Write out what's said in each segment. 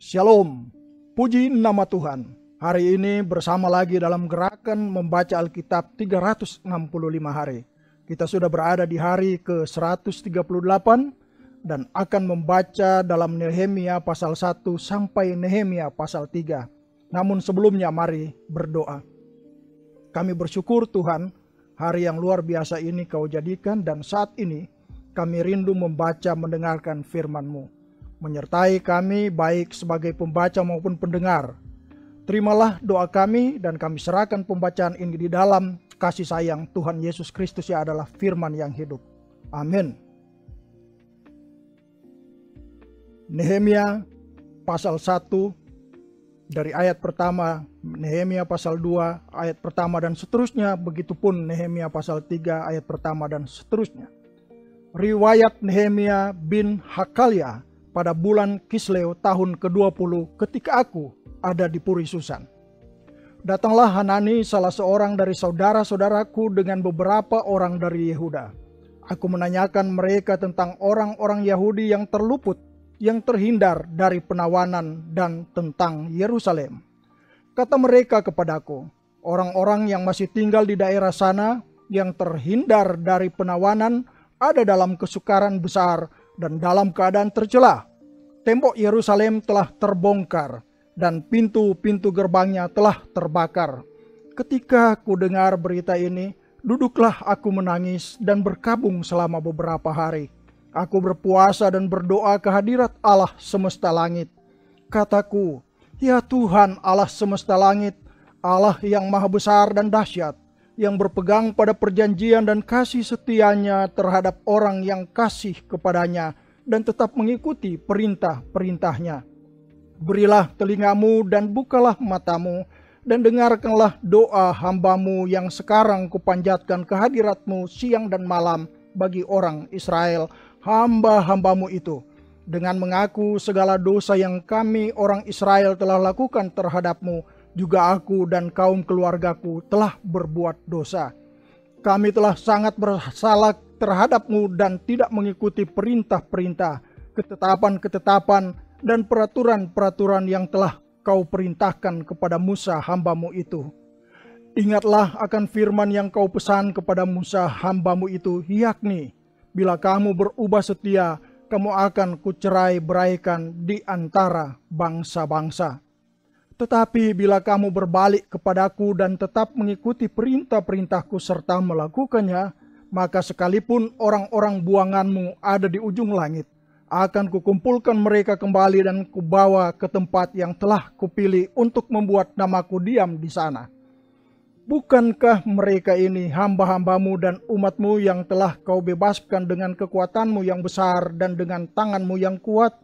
Shalom, puji nama Tuhan. Hari ini bersama lagi dalam gerakan membaca Alkitab 365 hari. Kita sudah berada di hari ke-138 dan akan membaca dalam Nehemia pasal 1 sampai Nehemia pasal 3. Namun sebelumnya mari berdoa. Kami bersyukur Tuhan, hari yang luar biasa ini Kau jadikan dan saat ini kami rindu membaca mendengarkan firman-Mu. Menyertai kami baik sebagai pembaca maupun pendengar. Terimalah doa kami dan kami serahkan pembacaan ini di dalam kasih sayang Tuhan Yesus Kristus yang adalah firman yang hidup. Amin. Nehemia pasal 1 dari ayat pertama, Nehemia pasal 2 ayat pertama dan seterusnya, begitupun Nehemia pasal 3 ayat pertama dan seterusnya. Riwayat Nehemia bin Hakalia pada bulan Kisleu tahun ke-20 ketika aku ada di Puri Susan. Datanglah Hanani salah seorang dari saudara-saudaraku dengan beberapa orang dari Yehuda. Aku menanyakan mereka tentang orang-orang Yahudi yang terluput, yang terhindar dari penawanan dan tentang Yerusalem. Kata mereka kepadaku, orang-orang yang masih tinggal di daerah sana yang terhindar dari penawanan ada dalam kesukaran besar dan dalam keadaan tercela. Tembok Yerusalem telah terbongkar dan pintu-pintu gerbangnya telah terbakar. Ketika ku dengar berita ini, duduklah aku menangis dan berkabung selama beberapa hari. Aku berpuasa dan berdoa ke hadirat Allah semesta langit. Kataku, ya Tuhan Allah semesta langit, Allah yang maha besar dan dahsyat, yang berpegang pada perjanjian dan kasih setianya terhadap orang yang kasih kepadanya dan tetap mengikuti perintah-perintahnya. Berilah telingamu dan bukalah matamu dan dengarkanlah doa hambamu yang sekarang kupanjatkan ke hadiratmu siang dan malam bagi orang Israel, hamba-hambamu itu, dengan mengaku segala dosa yang kami orang Israel telah lakukan terhadapmu, juga aku dan kaum keluargaku telah berbuat dosa. Kami telah sangat bersalah terhadapmu dan tidak mengikuti perintah-perintah, ketetapan-ketetapan dan peraturan-peraturan yang telah kau perintahkan kepada Musa hambamu itu. Ingatlah akan firman yang kau pesan kepada Musa hambamu itu, yakni, bila kamu berubah setia, kamu akan kucerai-beraikan di antara bangsa-bangsa. Tetapi bila kamu berbalik kepadaku dan tetap mengikuti perintah-perintahku serta melakukannya, maka sekalipun orang-orang buanganmu ada di ujung langit, akan kukumpulkan mereka kembali dan kubawa ke tempat yang telah kupilih untuk membuat namaku diam di sana. Bukankah mereka ini hamba-hambamu dan umatmu yang telah kau bebaskan dengan kekuatanmu yang besar dan dengan tanganmu yang kuat?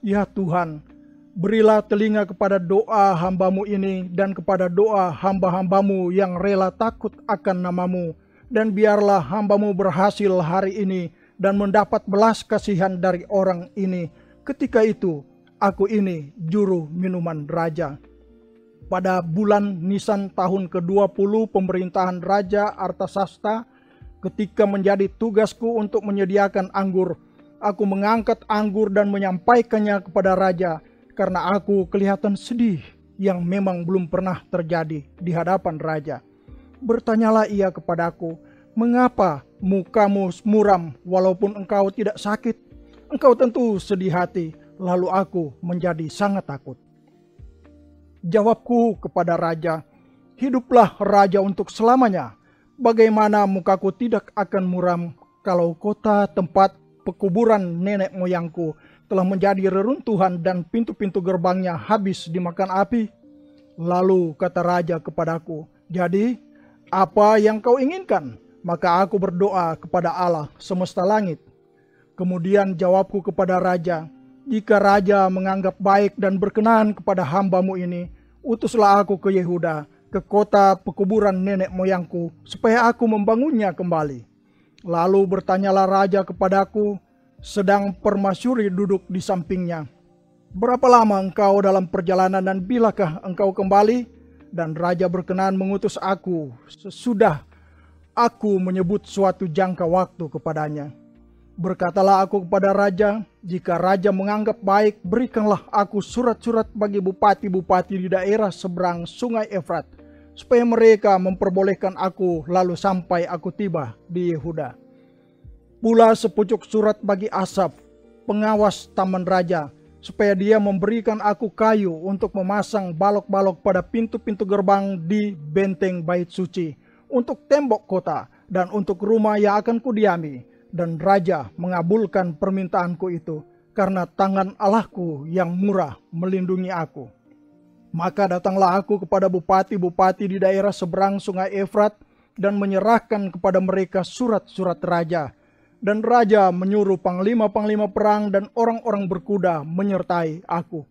Ya Tuhan, berilah telinga kepada doa hambamu ini dan kepada doa hamba-hambamu yang rela takut akan namamu, dan biarlah hambamu berhasil hari ini dan mendapat belas kasihan dari orang ini. Ketika itu, aku ini juru minuman raja. Pada bulan Nisan tahun ke-20 pemerintahan Raja Artasasta, ketika menjadi tugasku untuk menyediakan anggur, aku mengangkat anggur dan menyampaikannya kepada raja, karena aku kelihatan sedih yang memang belum pernah terjadi di hadapan raja. Bertanyalah ia kepadaku, mengapa mukamu muram walaupun engkau tidak sakit? Engkau tentu sedih hati. Lalu aku menjadi sangat takut. Jawabku kepada raja, hiduplah raja untuk selamanya. Bagaimana mukaku tidak akan muram kalau kota tempat pekuburan nenek moyangku telah menjadi reruntuhan dan pintu-pintu gerbangnya habis dimakan api? Lalu kata raja kepadaku, jadi apa yang kau inginkan? Maka aku berdoa kepada Allah semesta langit. Kemudian jawabku kepada raja, jika raja menganggap baik dan berkenan kepada hambamu ini, utuslah aku ke Yehuda, ke kota pekuburan nenek moyangku, supaya aku membangunnya kembali. Lalu bertanyalah raja kepadaku, sedang permasyuri duduk di sampingnya, berapa lama engkau dalam perjalanan dan bilakah engkau kembali? Dan raja berkenan mengutus aku sesudah aku menyebut suatu jangka waktu kepadanya. Berkatalah aku kepada raja, jika raja menganggap baik, berikanlah aku surat-surat bagi bupati-bupati di daerah seberang sungai Efrat, supaya mereka memperbolehkan aku lalu sampai aku tiba di Yehuda. Pula sepucuk surat bagi Asaf, pengawas taman raja, supaya dia memberikan aku kayu untuk memasang balok-balok pada pintu-pintu gerbang di benteng bait suci, untuk tembok kota, dan untuk rumah yang akan kudiami. Dan raja mengabulkan permintaanku itu, karena tangan Allahku yang murah melindungi aku. Maka datanglah aku kepada bupati-bupati di daerah seberang sungai Efrat, dan menyerahkan kepada mereka surat-surat raja. Dan raja menyuruh panglima-panglima perang dan orang-orang berkuda menyertai aku.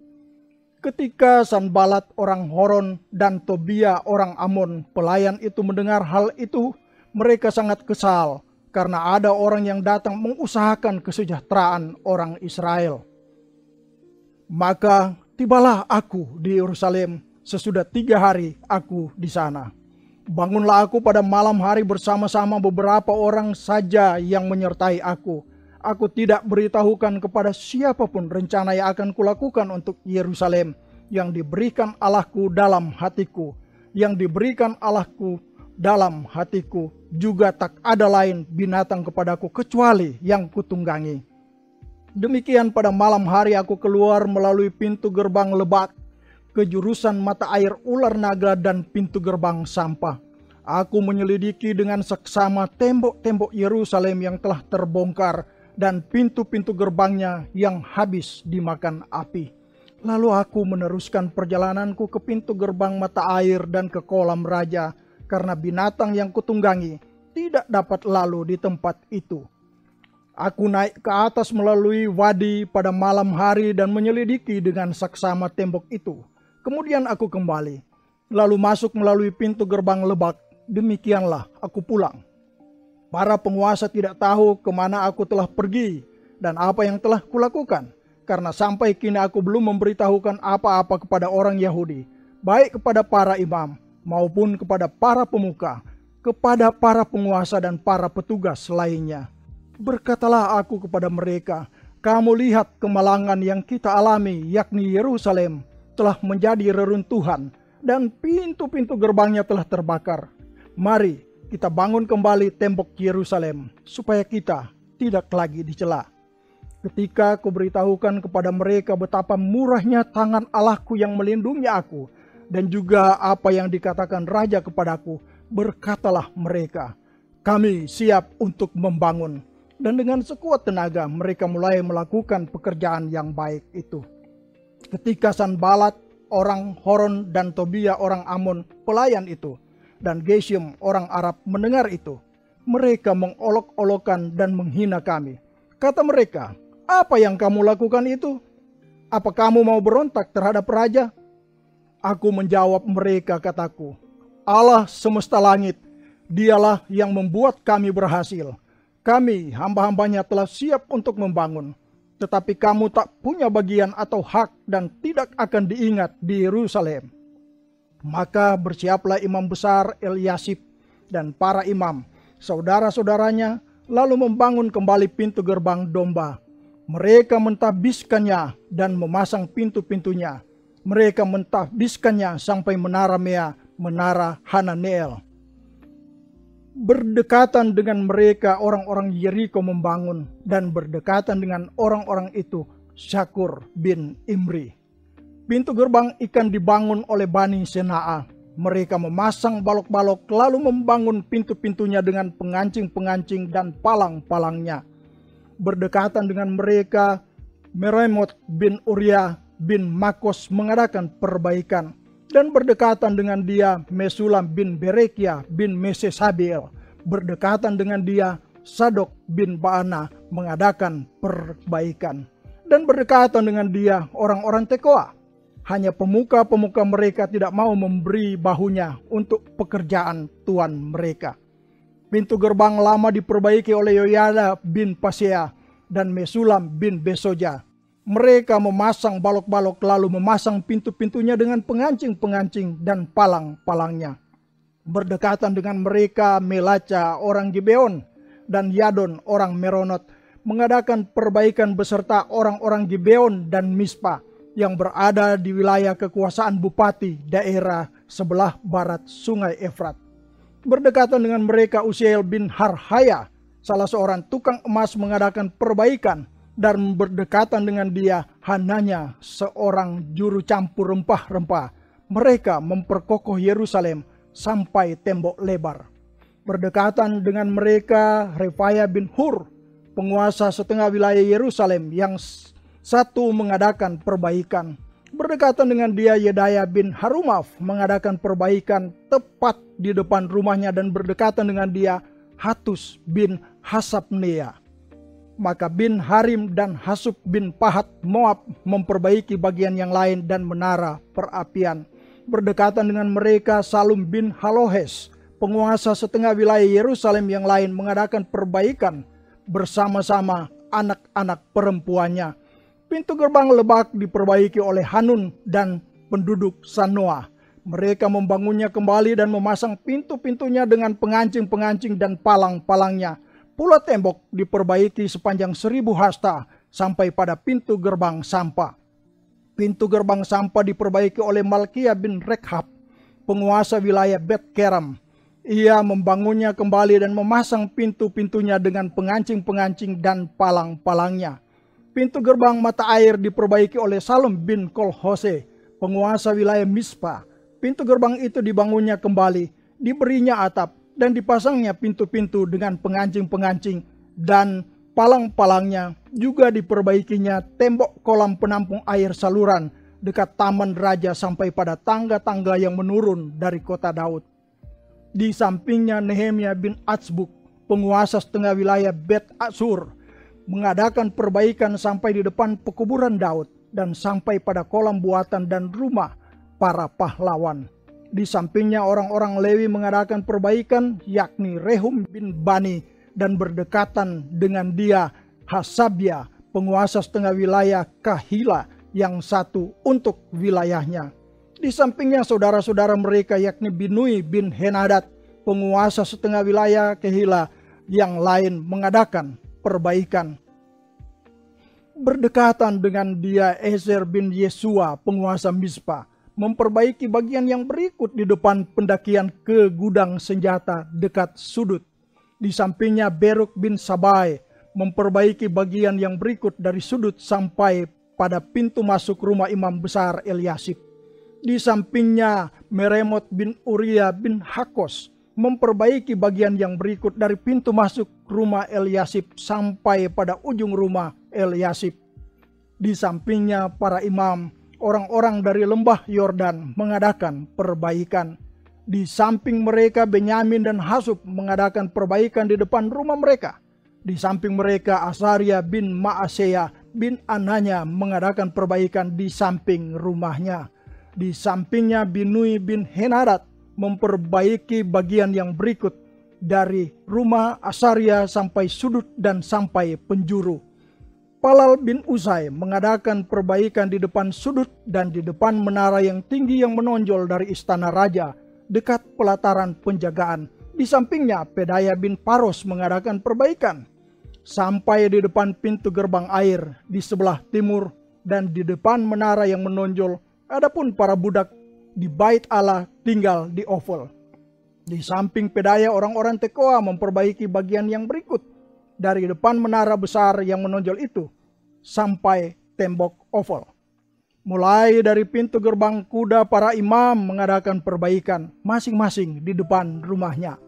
Ketika Sanbalat orang Horon dan Tobia orang Amon pelayan itu mendengar hal itu, mereka sangat kesal, karena ada orang yang datang mengusahakan kesejahteraan orang Israel. Maka tibalah aku di Yerusalem sesudah 3 hari aku di sana. Bangunlah aku pada malam hari bersama-sama beberapa orang saja yang menyertai aku. Aku tidak beritahukan kepada siapapun rencana yang akan kulakukan untuk Yerusalem, yang diberikan Allahku dalam hatiku, yang diberikan Allahku dalam hatiku, juga tak ada lain binatang kepadaku kecuali yang kutunggangi. Demikian pada malam hari aku keluar melalui pintu gerbang Lebak ke jurusan mata air ular naga dan pintu gerbang sampah. Aku menyelidiki dengan seksama tembok-tembok Yerusalem yang telah terbongkar dan pintu-pintu gerbangnya yang habis dimakan api. Lalu aku meneruskan perjalananku ke pintu gerbang mata air dan ke kolam raja, karena binatang yang kutunggangi tidak dapat lalu di tempat itu. Aku naik ke atas melalui wadi pada malam hari dan menyelidiki dengan saksama tembok itu. Kemudian aku kembali, lalu masuk melalui pintu gerbang Lebak. Demikianlah aku pulang. Para penguasa tidak tahu kemana aku telah pergi dan apa yang telah kulakukan, karena sampai kini aku belum memberitahukan apa-apa kepada orang Yahudi, baik kepada para imam maupun kepada para pemuka, kepada para penguasa dan para petugas lainnya. Berkatalah aku kepada mereka, kamu lihat kemalangan yang kita alami, yakni Yerusalem telah menjadi reruntuhan dan pintu-pintu gerbangnya telah terbakar. Mari kita bangun kembali tembok Yerusalem, supaya kita tidak lagi dicela. Ketika kuberitahukan kepada mereka betapa murahnya tangan Allahku yang melindungi aku, dan juga apa yang dikatakan raja kepadaku, berkatalah mereka, kami siap untuk membangun. Dan dengan sekuat tenaga mereka mulai melakukan pekerjaan yang baik itu. Ketika Sanbalat orang Horon dan Tobia orang Amon pelayan itu, dan Geshem orang Arab mendengar itu, mereka mengolok-olokkan dan menghina kami. Kata mereka, apa yang kamu lakukan itu? Apa kamu mau berontak terhadap raja? Aku menjawab mereka, kataku, Allah semesta langit, dialah yang membuat kami berhasil. Kami hamba-hambanya telah siap untuk membangun. Tetapi kamu tak punya bagian atau hak dan tidak akan diingat di Yerusalem. Maka bersiaplah imam besar Eliasib dan para imam, saudara-saudaranya, lalu membangun kembali pintu gerbang domba. Mereka mentahbiskannya dan memasang pintu-pintunya. Mereka mentahbiskannya sampai menara Mea, menara Hananeel. Berdekatan dengan mereka orang-orang Yeriko membangun, dan berdekatan dengan orang-orang itu Syakur bin Imri. Pintu gerbang ikan dibangun oleh Bani Sena'a. Mereka memasang balok-balok lalu membangun pintu-pintunya dengan pengancing-pengancing dan palang-palangnya. Berdekatan dengan mereka Meremot bin Uria bin Makos mengadakan perbaikan, dan berdekatan dengan dia Mesulam bin Berekia bin Mesesabiel. Berdekatan dengan dia Sadok bin Baana mengadakan perbaikan, dan berdekatan dengan dia orang-orang Tekoa. Hanya pemuka-pemuka mereka tidak mau memberi bahunya untuk pekerjaan tuan mereka. Pintu gerbang lama diperbaiki oleh Yoyada bin Pasea dan Mesulam bin Besoja. Mereka memasang balok-balok lalu memasang pintu-pintunya dengan pengancing-pengancing dan palang-palangnya. Berdekatan dengan mereka Melaca orang Gibeon dan Yadon orang Meronot mengadakan perbaikan beserta orang-orang Gibeon dan Mispa yang berada di wilayah kekuasaan bupati daerah sebelah barat sungai Efrat. Berdekatan dengan mereka Uziel bin Harhaya, salah seorang tukang emas, mengadakan perbaikan, dan berdekatan dengan dia Hananya, seorang juru campur rempah-rempah. Mereka memperkokoh Yerusalem sampai tembok lebar. Berdekatan dengan mereka Refaya bin Hur, penguasa setengah wilayah Yerusalem, yang satu mengadakan perbaikan. Berdekatan dengan dia Yedaya bin Harumaf mengadakan perbaikan tepat di depan rumahnya, dan berdekatan dengan dia Hatus bin Hasabnea. Maka bin Harim dan Hasub bin Pahat Moab memperbaiki bagian yang lain dan menara perapian. Berdekatan dengan mereka Salum bin Halohes, penguasa setengah wilayah Yerusalem yang lain, mengadakan perbaikan bersama-sama anak-anak perempuannya. Pintu gerbang Lebak diperbaiki oleh Hanun dan penduduk Sanoa. Mereka membangunnya kembali dan memasang pintu-pintunya dengan pengancing-pengancing dan palang-palangnya. Pula tembok diperbaiki sepanjang 1000 hasta sampai pada pintu gerbang Sampah. Pintu gerbang Sampah diperbaiki oleh Malkia bin Rekhab, penguasa wilayah Bet Keram. Ia membangunnya kembali dan memasang pintu-pintunya dengan pengancing-pengancing dan palang-palangnya. Pintu gerbang mata air diperbaiki oleh Salum bin Kolhose, penguasa wilayah Mispa. Pintu gerbang itu dibangunnya kembali, diberinya atap, dan dipasangnya pintu-pintu dengan pengancing-pengancing dan palang-palangnya. Juga diperbaikinya tembok kolam penampung air saluran dekat taman raja sampai pada tangga-tangga yang menurun dari kota Daud. Di sampingnya Nehemia bin Atsbuk, penguasa setengah wilayah Bet Asur, mengadakan perbaikan sampai di depan pekuburan Daud dan sampai pada kolam buatan dan rumah para pahlawan. Di sampingnya orang-orang Lewi mengadakan perbaikan, yakni Rehum bin Bani, dan berdekatan dengan dia Hasabia, penguasa setengah wilayah Kahila yang satu untuk wilayahnya. Di sampingnya saudara-saudara mereka, yakni Binui bin Henadad, penguasa setengah wilayah Kahila yang lain, mengadakan perbaikan. Berdekatan dengan dia Ezer bin Yesua, penguasa Mispa, memperbaiki bagian yang berikut di depan pendakian ke gudang senjata dekat sudut. Di sampingnya Beruk bin Sabai memperbaiki bagian yang berikut dari sudut sampai pada pintu masuk rumah imam besar Eliasib. Di sampingnya Meremot bin Uria bin Hakos memperbaiki bagian yang berikut dari pintu masuk rumah Eliasib sampai pada ujung rumah Eliasib. Di sampingnya para imam, orang-orang dari lembah Yordan, mengadakan perbaikan. Di samping mereka Benyamin dan Hasub mengadakan perbaikan di depan rumah mereka. Di samping mereka Asaria bin Maaseya bin Ananya mengadakan perbaikan di samping rumahnya. Di sampingnya Binui bin Henadad memperbaiki bagian yang berikut dari rumah Asaria sampai sudut dan sampai penjuru. Palal bin Usai mengadakan perbaikan di depan sudut dan di depan menara yang tinggi yang menonjol dari istana raja dekat pelataran penjagaan. Di sampingnya Pedaya bin Paros mengadakan perbaikan sampai di depan pintu gerbang air di sebelah timur dan di depan menara yang menonjol. Adapun para budak di Bait Allah tinggal di Ofel. Di samping Pedaya orang-orang Tekoa memperbaiki bagian yang berikut dari depan menara besar yang menonjol itu sampai tembok Ofel. Mulai dari pintu gerbang kuda para imam mengadakan perbaikan masing-masing di depan rumahnya.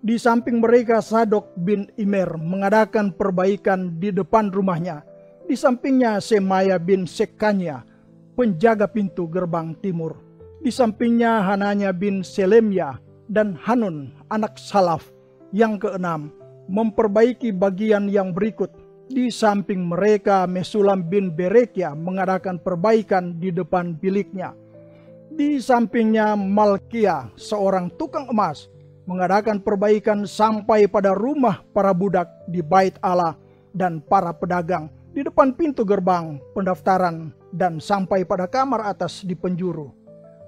Di samping mereka Sadok bin Imer mengadakan perbaikan di depan rumahnya. Di sampingnya Semaya bin Sekanya, penjaga pintu gerbang timur. Di sampingnya Hananya bin Selemya dan Hanun anak Salaf yang keenam memperbaiki bagian yang berikut. Di samping mereka Mesulam bin Berekia mengadakan perbaikan di depan biliknya. Di sampingnya Malkia, seorang tukang emas, mengadakan perbaikan sampai pada rumah para budak di Bait Allah dan para pedagang di depan pintu gerbang pendaftaran dan sampai pada kamar atas di penjuru.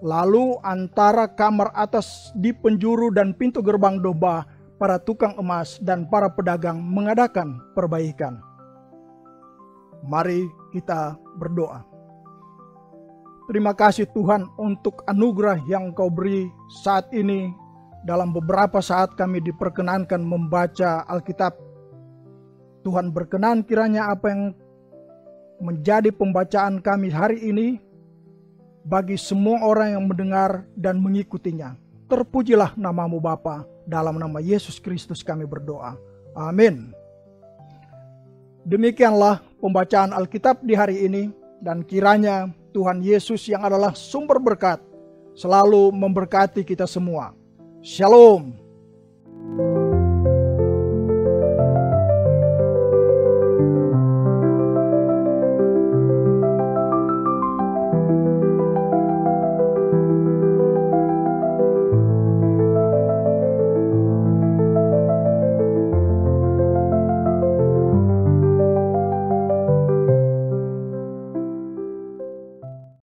Lalu antara kamar atas di penjuru dan pintu gerbang domba, para tukang emas dan para pedagang mengadakan perbaikan. Mari kita berdoa. Terima kasih Tuhan untuk anugerah yang Kau beri saat ini. Dalam beberapa saat kami diperkenankan membaca Alkitab. Tuhan berkenan kiranya apa yang menjadi pembacaan kami hari ini bagi semua orang yang mendengar dan mengikutinya. Terpujilah nama-Mu Bapa, dalam nama Yesus Kristus kami berdoa. Amin. Demikianlah pembacaan Alkitab di hari ini, dan kiranya Tuhan Yesus yang adalah sumber berkat selalu memberkati kita semua. Shalom.